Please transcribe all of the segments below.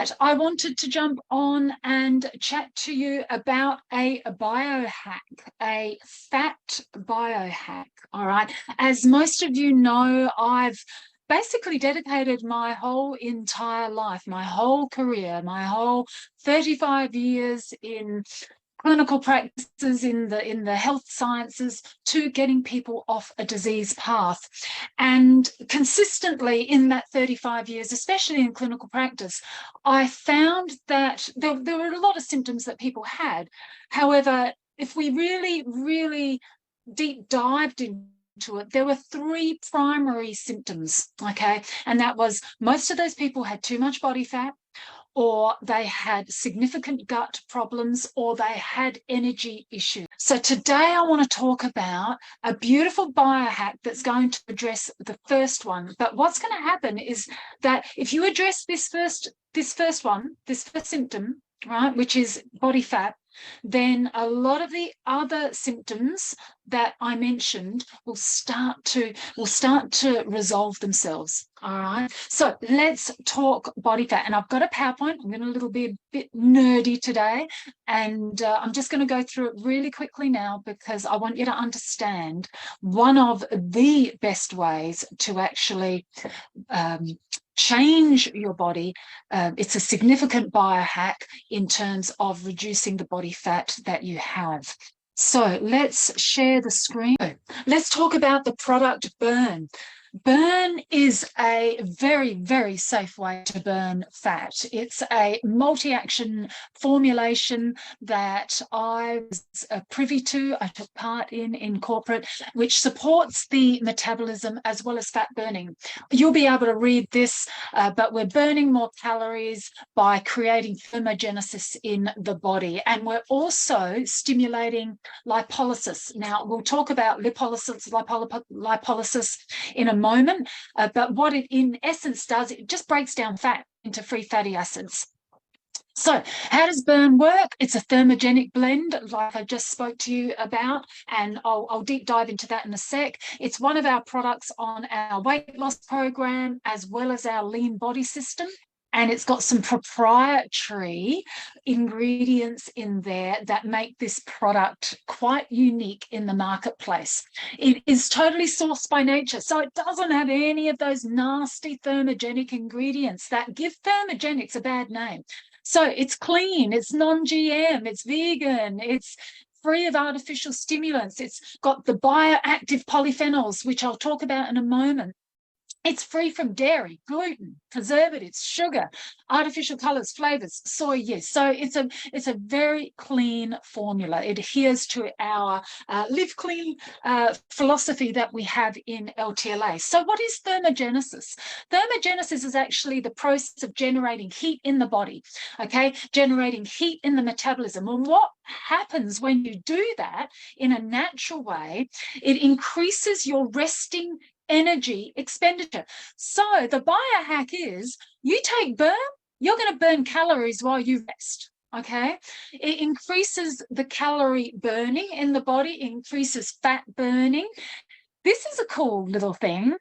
right, I wanted to jump on and chat to you about a biohack, a fat biohack. All right. As most of you know, I've basically dedicated my whole entire life, my whole career, my whole 35 years in clinical practices in the health sciences to getting people off a disease path. And consistently in that 35 years, especially in clinical practice, I found that there were a lot of symptoms that people had. However, if we really deep dived into it, there were three primary symptoms, okay? And that was most of those people had too much body fat, or they had significant gut problems, or they had energy issues. So today I want to talk about a beautiful biohack that's going to address the first one. But what's going to happen is that if you address this first symptom, right, which is body fat, then a lot of the other symptoms that I mentioned will start to resolve themselves. All right. So let's talk body fat. And I've got a PowerPoint. I'm going to be a bit nerdy today. And I'm just going to go through it really quickly now because I want you to understand one of the best ways to actually change your body. It's a significant biohack in terms of reducing the body fat that you have. So let's share the screen. Let's talk about the product Burn. Burn is a very safe way to burn fat. It's a multi-action formulation that I was privy to, I took part in corporate, which supports the metabolism as well as fat burning. You'll be able to read this, but we're burning more calories by creating thermogenesis in the body. And we're also stimulating lipolysis. Now, we'll talk about lipolysis in a moment, but what it in essence does, it just breaks down fat into free fatty acids. So how does Burn work? It's a thermogenic blend, like I just spoke to you about, and I'll deep dive into that in a sec. It's one of our products on our weight loss program as well as our lean body system. And it's got some proprietary ingredients in there that make this product quite unique in the marketplace. It is totally sourced by nature, so it doesn't have any of those nasty thermogenic ingredients that give thermogenics a bad name. So it's clean, it's non-GM, it's vegan, it's free of artificial stimulants. It's got the bioactive polyphenols, which I'll talk about in a moment. It's free from dairy, gluten, preservatives, sugar, artificial colors, flavors, soy, yes. So it's a very clean formula. It adheres to our live clean philosophy that we have in LTLA. So what is thermogenesis? Thermogenesis is actually the process of generating heat in the body, okay? Generating heat in the metabolism. And what happens when you do that in a natural way, it increases your resting energy expenditure. So the biohack is you take Burn, you're going to burn calories while you rest. Okay, it increases the calorie burning in the body, increases fat burning. This is a cool little thing.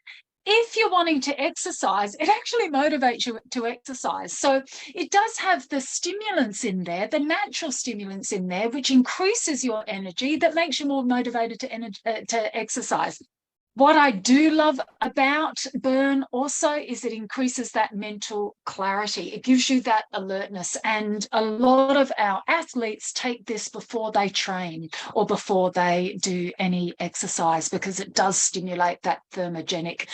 If you're wanting to exercise, it actually motivates you to exercise. So it does have the stimulants in there, the natural stimulants in there, which increases your energy, that makes you more motivated to exercise. What I do love about Burn also is it increases that mental clarity. It gives you that alertness. And a lot of our athletes take this before they train or before they do any exercise because it does stimulate that thermogenic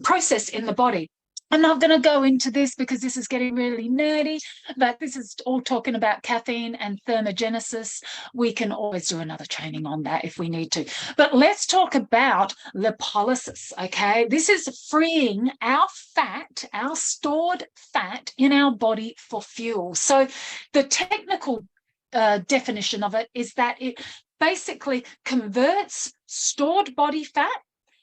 process in the body. I'm not going to go into this because this is getting really nerdy, but this is all talking about caffeine and thermogenesis. We can always do another training on that if we need to. But let's talk about lipolysis, okay? This is freeing our fat, our stored fat in our body for fuel. So the technical definition of it is that it basically converts stored body fat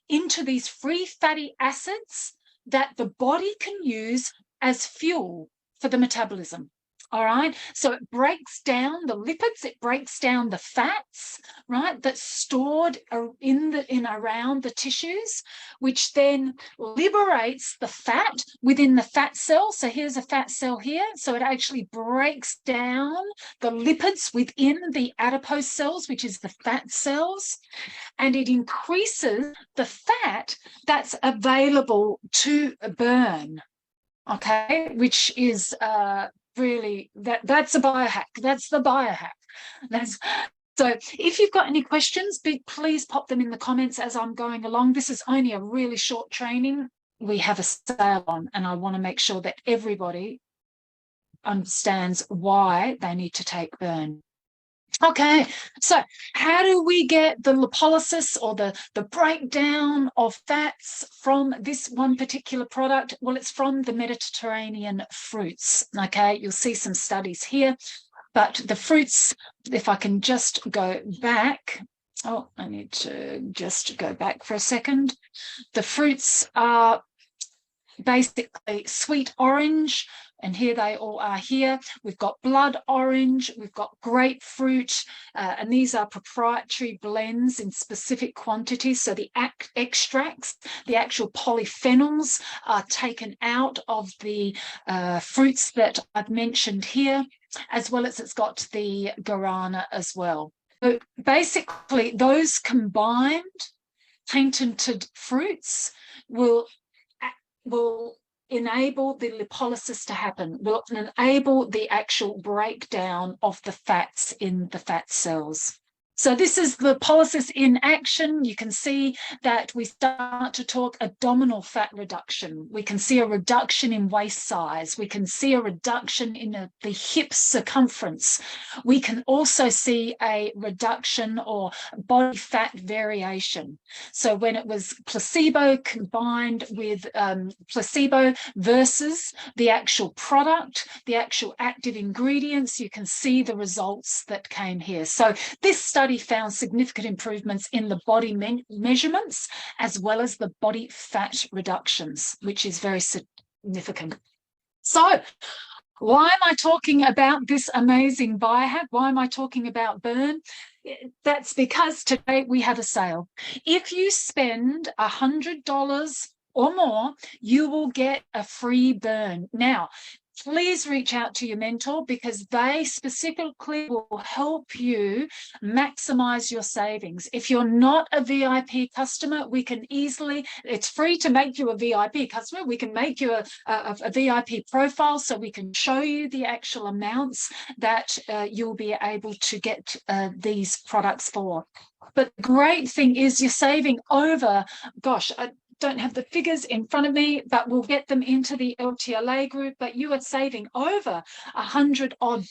into these free fatty acids that the body can use as fuel for the metabolism. All right. So it breaks down the lipids, it breaks down the fats, right, that's stored in around the tissues, which then liberates the fat within the fat cell. So here's a fat cell here. So it actually breaks down the lipids within the adipose cells, which is the fat cells, and it increases the fat that's available to burn. Okay, which is really that's a biohack. That's the biohack. So if you've got any questions, please pop them in the comments as I'm going along. This is only a really short training. We have a sale on, and I want to make sure that everybody understands why they need to take burn. Okay, so how do we get the lipolysis or the breakdown of fats from this one particular product? Well, it's from the Mediterranean fruits. Okay, you'll see some studies here, but the fruits, if I can just go back. Oh, I need to just go back for a second. The fruits are basically sweet orange, and here they all are here. We've got blood orange, we've got grapefruit, and these are proprietary blends in specific quantities. So the extracts, the actual polyphenols are taken out of the fruits that I've mentioned here, as well as it's got the guarana as well. So basically, those combined tainted fruits will enable the lipolysis to happen, will enable the actual breakdown of the fats in the fat cells. So this is the lipolysis in action. You can see that we start to talk abdominal fat reduction. We can see a reduction in waist size. We can see a reduction in the hip circumference. We can also see a reduction or body fat variation. So when it was placebo combined with placebo versus the actual product, the actual active ingredients, you can see the results that came here. So this study found significant improvements in the body measurements as well as the body fat reductions, which is very significant. So why am I talking about this amazing biohack? Why am I talking about burn? That's because today we have a sale. If you spend $100 or more, you will get a free burn. Now, please reach out to your mentor because they specifically will help you maximize your savings. If you're not a VIP customer, we can easily, it's free to make you a VIP customer. We can make you a VIP profile so we can show you the actual amounts that you'll be able to get these products for. But the great thing is you're saving over, gosh, don't have the figures in front of me, but we'll get them into the LTLA group. But you are saving over $100 odd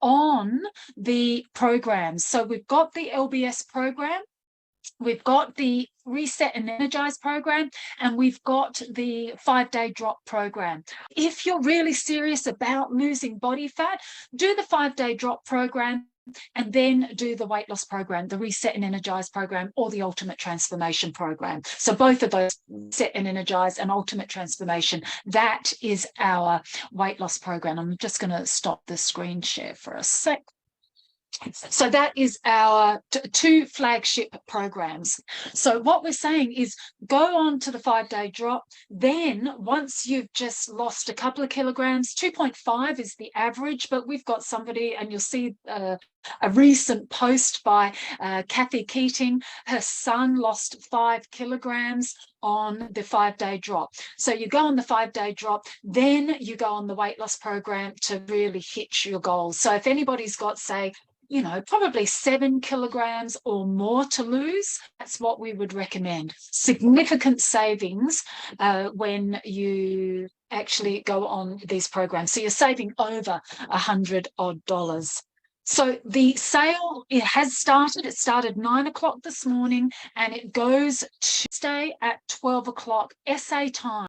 on the programs. So we've got the LBS program, we've got the Reset and Energize program, and we've got the 5-day drop program. If you're really serious about losing body fat, do the 5-day drop program and then do the weight loss program, the Reset and Energize program, or the Ultimate Transformation program. So both of those, Reset and Energize and Ultimate Transformation, that is our weight loss program. I'm just going to stop the screen share for a sec. So that is our two flagship programs. So what we're saying is go on to the 5-day drop. Then once you've just lost a couple of kilograms, 2.5 is the average, but we've got somebody, and you'll see a recent post by Kathy Keating. Her son lost 5 kilograms on the 5-day drop. So you go on the 5-day drop, then you go on the weight loss program to really hit your goals. So if anybody's got, say, probably 7 kilograms or more to lose, that's what we would recommend. Significant savings when you actually go on these programs. So you're saving over $100 odd. So the sale, it has started. It started 9 o'clock this morning and it goes Tuesday at 12 o'clock SA time.